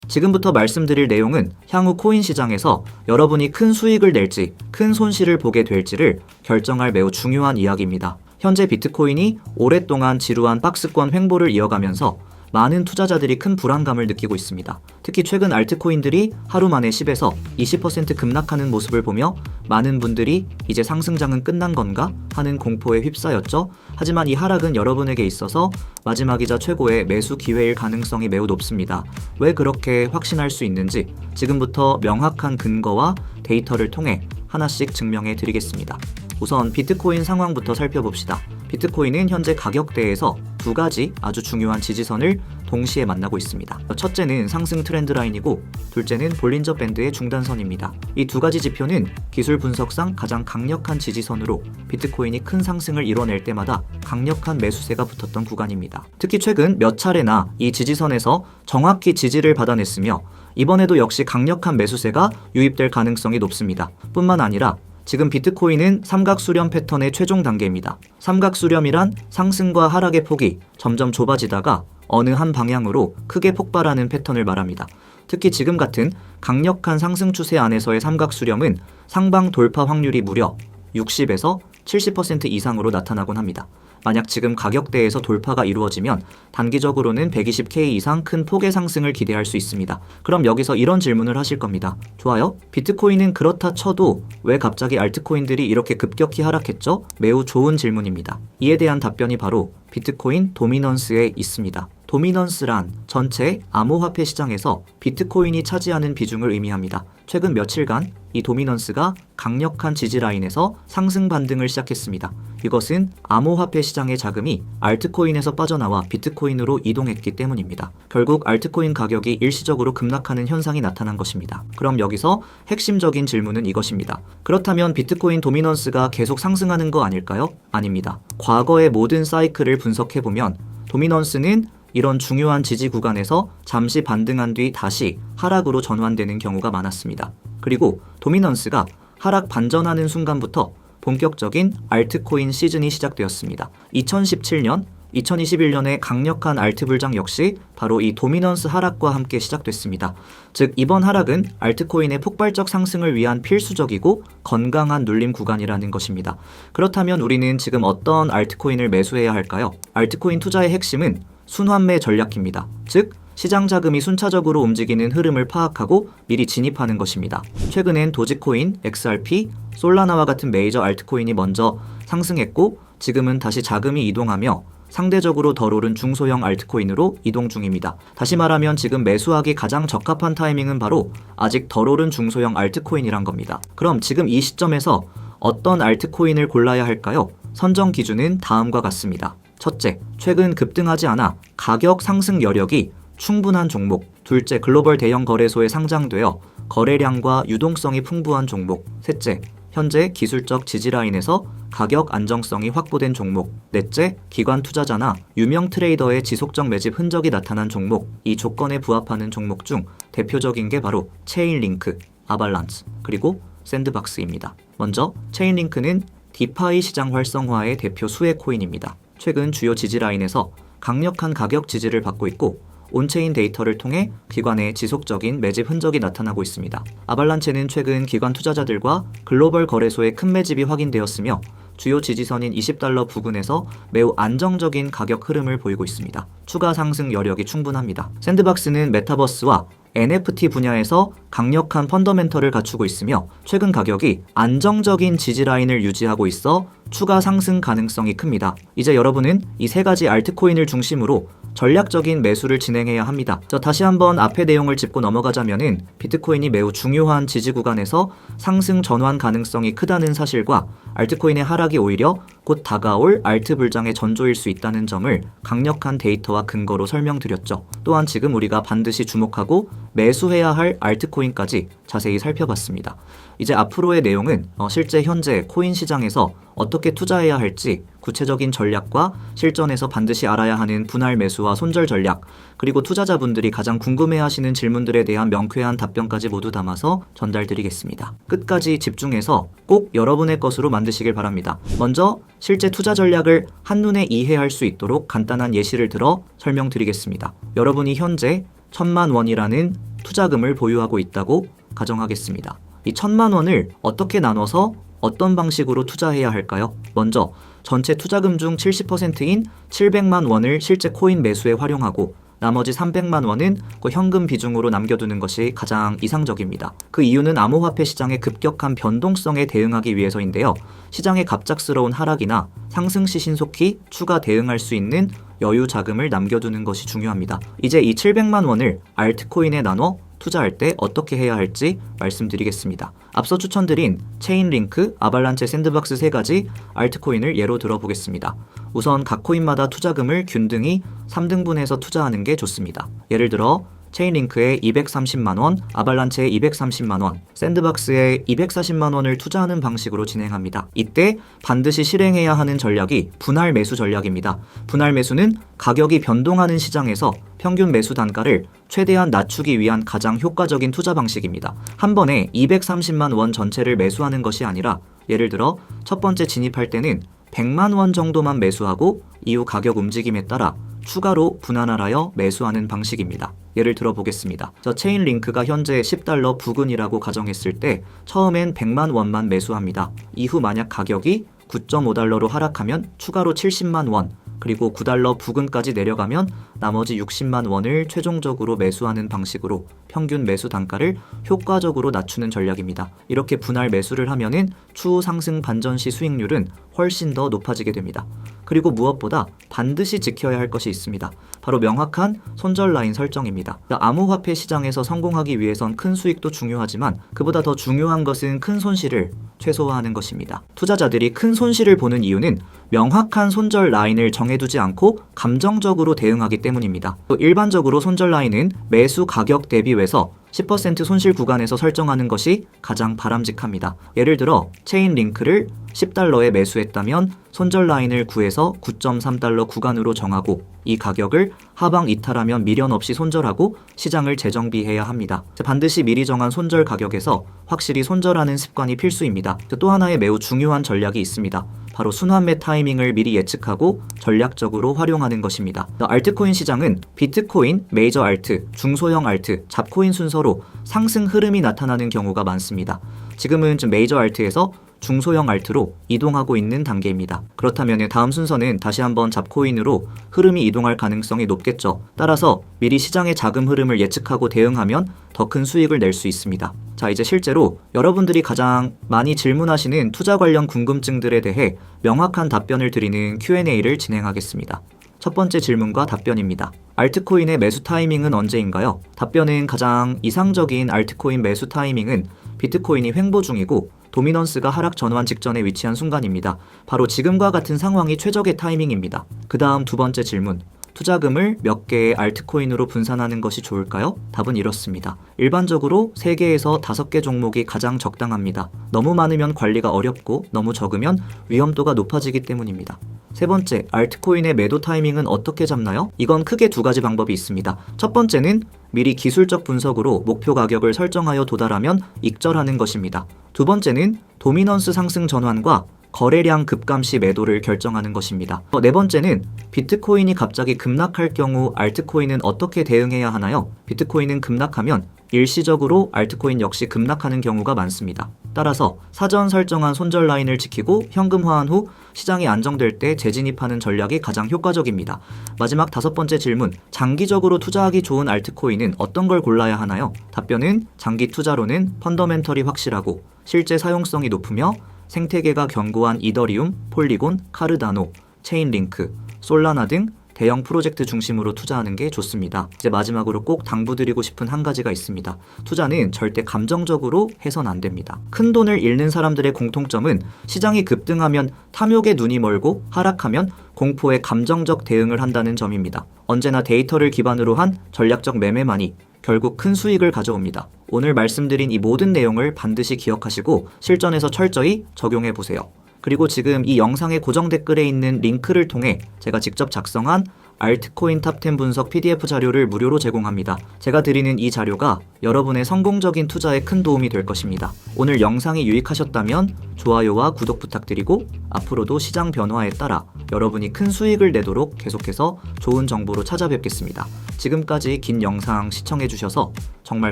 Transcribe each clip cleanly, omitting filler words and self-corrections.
지금부터 말씀드릴 내용은 향후 코인 시장에서 여러분이 큰 수익을 낼지 큰 손실을 보게 될지를 결정할 매우 중요한 이야기입니다. 현재 비트코인이 오랫동안 지루한 박스권 횡보를 이어가면서 많은 투자자들이 큰 불안감을 느끼고 있습니다. 특히 최근 알트코인들이 하루 만에 10에서 20% 급락하는 모습을 보며 많은 분들이 이제 상승장은 끝난 건가 하는 공포에 휩싸였죠. 하지만 이 하락은 여러분에게 있어서 마지막이자 최고의 매수 기회일 가능성이 매우 높습니다. 왜 그렇게 확신할 수 있는지 지금부터 명확한 근거와 데이터를 통해 하나씩 증명해 드리겠습니다. 우선 비트코인 상황부터 살펴봅시다. 비트코인은 현재 가격대에서 두 가지 아주 중요한 지지선을 동시에 만나고 있습니다. 첫째는 상승 트렌드 라인이고 둘째는 볼린저 밴드의 중단선입니다. 이 두 가지 지표는 기술 분석상 가장 강력한 지지선으로 비트코인이 큰 상승을 이뤄낼 때마다 강력한 매수세가 붙었던 구간입니다. 특히 최근 몇 차례나 이 지지선에서 정확히 지지를 받아냈으며 이번에도 역시 강력한 매수세가 유입될 가능성이 높습니다. 뿐만 아니라 지금 비트코인은 삼각수렴 패턴의 최종 단계입니다. 삼각수렴이란 상승과 하락의 폭이 점점 좁아지다가 어느 한 방향으로 크게 폭발하는 패턴을 말합니다. 특히 지금 같은 강력한 상승 추세 안에서의 삼각수렴은 상방 돌파 확률이 무려 60에서 70% 이상으로 나타나곤 합니다. 만약 지금 가격대에서 돌파가 이루어지면 단기적으로는 120K 이상 큰 폭의 상승을 기대할 수 있습니다. 그럼 여기서 이런 질문을 하실 겁니다. 좋아요? 비트코인은 그렇다 쳐도 왜 갑자기 알트코인들이 이렇게 급격히 하락했죠? 매우 좋은 질문입니다. 이에 대한 답변이 바로 비트코인 도미넌스에 있습니다. 도미넌스란 전체 암호화폐 시장에서 비트코인이 차지하는 비중을 의미합니다. 최근 며칠간 이 도미넌스가 강력한 지지라인에서 상승 반등을 시작했습니다. 이것은 암호화폐 시장의 자금이 알트코인에서 빠져나와 비트코인으로 이동했기 때문입니다. 결국 알트코인 가격이 일시적으로 급락하는 현상이 나타난 것입니다. 그럼 여기서 핵심적인 질문은 이것입니다. 그렇다면 비트코인 도미넌스가 계속 상승하는 거 아닐까요? 아닙니다. 과거의 모든 사이클을 분석해보면 도미넌스는 이런 중요한 지지 구간에서 잠시 반등한 뒤 다시 하락으로 전환되는 경우가 많았습니다. 그리고 도미넌스가 하락 반전하는 순간부터 본격적인 알트코인 시즌이 시작되었습니다. 2017년, 2021년의 강력한 알트 불장 역시 바로 이 도미넌스 하락과 함께 시작됐습니다. 즉 이번 하락은 알트코인의 폭발적 상승을 위한 필수적이고 건강한 눌림 구간이라는 것입니다. 그렇다면 우리는 지금 어떤 알트코인을 매수해야 할까요? 알트코인 투자의 핵심은 순환매 전략입니다. 즉 시장 자금이 순차적으로 움직이는 흐름을 파악하고 미리 진입하는 것입니다. 최근엔 도지코인, XRP, 솔라나와 같은 메이저 알트코인이 먼저 상승했고 지금은 다시 자금이 이동하며 상대적으로 덜 오른 중소형 알트코인으로 이동 중입니다. 다시 말하면 지금 매수하기 가장 적합한 타이밍은 바로 아직 덜 오른 중소형 알트코인이란 겁니다. 그럼 지금 이 시점에서 어떤 알트코인을 골라야 할까요? 선정 기준은 다음과 같습니다. 첫째, 최근 급등하지 않아 가격 상승 여력이 충분한 종목. 둘째, 글로벌 대형 거래소에 상장되어 거래량과 유동성이 풍부한 종목. 셋째, 현재 기술적 지지라인에서 가격 안정성이 확보된 종목. 넷째, 기관 투자자나 유명 트레이더의 지속적 매집 흔적이 나타난 종목. 이 조건에 부합하는 종목 중 대표적인 게 바로 체인링크, 아발란스, 그리고 샌드박스입니다. 먼저 체인링크는 디파이 시장 활성화의 대표 수혜 코인입니다. 최근 주요 지지라인에서 강력한 가격 지지를 받고 있고 온체인 데이터를 통해 기관의 지속적인 매집 흔적이 나타나고 있습니다. 아발란체는 최근 기관 투자자들과 글로벌 거래소의 큰 매집이 확인되었으며 주요 지지선인 $20 부근에서 매우 안정적인 가격 흐름을 보이고 있습니다. 추가 상승 여력이 충분합니다. 샌드박스는 메타버스와 NFT 분야에서 강력한 펀더멘털을 갖추고 있으며 최근 가격이 안정적인 지지라인을 유지하고 있어 추가 상승 가능성이 큽니다. 이제 여러분은 이 세 가지 알트코인을 중심으로 전략적인 매수를 진행해야 합니다. 다시 한번 앞의 내용을 짚고 넘어가자면은 비트코인이 매우 중요한 지지 구간에서 상승 전환 가능성이 크다는 사실과 알트코인의 하락이 오히려 곧 다가올 알트 불장의 전조일 수 있다는 점을 강력한 데이터와 근거로 설명드렸죠. 또한 지금 우리가 반드시 주목하고 매수해야 할 알트코인까지 자세히 살펴봤습니다. 이제 앞으로의 내용은 실제 현재 코인 시장에서 어떻게 투자해야 할지 구체적인 전략과 실전에서 반드시 알아야 하는 분할 매수와 손절 전략, 그리고 투자자분들이 가장 궁금해하시는 질문들에 대한 명쾌한 답변까지 모두 담아서 전달드리겠습니다. 끝까지 집중해서 꼭 여러분의 것으로 만드시길 바랍니다. 먼저 실제 투자 전략을 한눈에 이해할 수 있도록 간단한 예시를 들어 설명드리겠습니다. 여러분이 현재 1,000만 원이라는 투자금을 보유하고 있다고 가정하겠습니다. 이 1,000만 원을 어떻게 나눠서 어떤 방식으로 투자해야 할까요? 먼저 전체 투자금 중 70%인 700만 원을 실제 코인 매수에 활용하고 나머지 300만 원은 현금 비중으로 남겨두는 것이 가장 이상적입니다. 그 이유는 암호화폐 시장의 급격한 변동성에 대응하기 위해서인데요. 시장의 갑작스러운 하락이나 상승 시 신속히 추가 대응할 수 있는 여유 자금을 남겨두는 것이 중요합니다. 이제 이 700만 원을 알트코인에 나눠 투자할 때 어떻게 해야 할지 말씀드리겠습니다. 앞서 추천드린 체인링크, 아발란체 샌드박스 세 가지 알트코인을 예로 들어보겠습니다. 우선 각 코인마다 투자금을 균등히 3등분해서 투자하는 게 좋습니다. 예를 들어 체인링크에 230만원, 아발란체에 230만원, 샌드박스에 240만원을 투자하는 방식으로 진행합니다. 이때 반드시 실행해야 하는 전략이 분할 매수 전략입니다. 분할 매수는 가격이 변동하는 시장에서 평균 매수 단가를 최대한 낮추기 위한 가장 효과적인 투자 방식입니다. 한 번에 230만 원 전체를 매수하는 것이 아니라 예를 들어 첫 번째 진입할 때는 100만 원 정도만 매수하고 이후 가격 움직임에 따라 추가로 분할하여 매수하는 방식입니다. 예를 들어 보겠습니다. 체인링크가 현재 $10 부근이라고 가정했을 때 처음엔 100만 원만 매수합니다. 이후 만약 가격이 $9.5로 하락하면 추가로 70만 원, 그리고 $9 부근까지 내려가면 나머지 60만 원을 최종적으로 매수하는 방식으로 평균 매수 단가를 효과적으로 낮추는 전략입니다. 이렇게 분할 매수를 하면은 추후 상승 반전 시 수익률은 훨씬 더 높아지게 됩니다. 그리고 무엇보다 반드시 지켜야 할 것이 있습니다. 바로 명확한 손절 라인 설정입니다. 암호화폐 시장에서 성공하기 위해선 큰 수익도 중요하지만 그보다 더 중요한 것은 큰 손실을 최소화하는 것입니다. 투자자들이 큰 손실을 보는 이유는 명확한 손절 라인을 정해두지 않고 감정적으로 대응하기 때문입니다. 또 일반적으로 손절 라인은 매수 가격 대비해서 10% 손실 구간에서 설정하는 것이 가장 바람직합니다. 예를 들어 체인링크를 $10에 매수했다면 손절 라인을 구해서 $9.3 구간으로 정하고 이 가격을 하방 이탈하면 미련 없이 손절하고 시장을 재정비해야 합니다. 반드시 미리 정한 손절 가격에서 확실히 손절하는 습관이 필수입니다. 또 하나의 매우 중요한 전략이 있습니다. 바로 순환매 타이밍을 미리 예측하고 전략적으로 활용하는 것입니다. 알트코인 시장은 비트코인, 메이저 알트, 중소형 알트, 잡코인 순서로 상승 흐름이 나타나는 경우가 많습니다. 지금은 메이저 알트에서 중소형 알트로 이동하고 있는 단계입니다. 그렇다면 다음 순서는 다시 한번 잡코인으로 흐름이 이동할 가능성이 높겠죠. 따라서 미리 시장의 자금 흐름을 예측하고 대응하면 더 큰 수익을 낼 수 있습니다. 자, 이제 실제로 여러분들이 가장 많이 질문하시는 투자 관련 궁금증들에 대해 명확한 답변을 드리는 Q&A를 진행하겠습니다. 첫 번째 질문과 답변입니다. 알트코인의 매수 타이밍은 언제인가요? 답변은 가장 이상적인 알트코인 매수 타이밍은 비트코인이 횡보 중이고 도미넌스가 하락 전환 직전에 위치한 순간입니다. 바로 지금과 같은 상황이 최적의 타이밍입니다. 그 다음 두 번째 질문. 투자금을 몇 개의 알트코인으로 분산하는 것이 좋을까요? 답은 이렇습니다. 일반적으로 3개에서 5개 종목이 가장 적당합니다. 너무 많으면 관리가 어렵고 너무 적으면 위험도가 높아지기 때문입니다. 세 번째, 알트코인의 매도 타이밍은 어떻게 잡나요? 이건 크게 두 가지 방법이 있습니다. 첫 번째는 미리 기술적 분석으로 목표 가격을 설정하여 도달하면 익절하는 것입니다. 두 번째는 도미넌스 상승 전환과 거래량 급감 시 매도를 결정하는 것입니다. 네 번째는 비트코인이 갑자기 급락할 경우 알트코인은 어떻게 대응해야 하나요? 비트코인은 급락하면 일시적으로 알트코인 역시 급락하는 경우가 많습니다. 따라서 사전 설정한 손절 라인을 지키고 현금화한 후 시장이 안정될 때 재진입하는 전략이 가장 효과적입니다. 마지막 다섯 번째 질문, 장기적으로 투자하기 좋은 알트코인은 어떤 걸 골라야 하나요? 답변은 장기 투자로는 펀더멘털이 확실하고 실제 사용성이 높으며 생태계가 견고한 이더리움, 폴리곤, 카르다노, 체인링크, 솔라나 등 대형 프로젝트 중심으로 투자하는 게 좋습니다. 이제 마지막으로 꼭 당부드리고 싶은 한 가지가 있습니다. 투자는 절대 감정적으로 해선 안 됩니다. 큰 돈을 잃는 사람들의 공통점은 시장이 급등하면 탐욕에 눈이 멀고 하락하면 공포에 감정적 대응을 한다는 점입니다. 언제나 데이터를 기반으로 한 전략적 매매만이 결국 큰 수익을 가져옵니다. 오늘 말씀드린 이 모든 내용을 반드시 기억하시고 실전에서 철저히 적용해 보세요. 그리고 지금 이 영상의 고정 댓글에 있는 링크를 통해 제가 직접 작성한 알트코인 탑10 분석 PDF 자료를 무료로 제공합니다. 제가 드리는 이 자료가 여러분의 성공적인 투자에 큰 도움이 될 것입니다. 오늘 영상이 유익하셨다면 좋아요와 구독 부탁드리고 앞으로도 시장 변화에 따라 여러분이 큰 수익을 내도록 계속해서 좋은 정보로 찾아뵙겠습니다. 지금까지 긴 영상 시청해주셔서 정말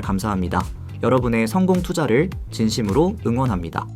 감사합니다. 여러분의 성공 투자를 진심으로 응원합니다.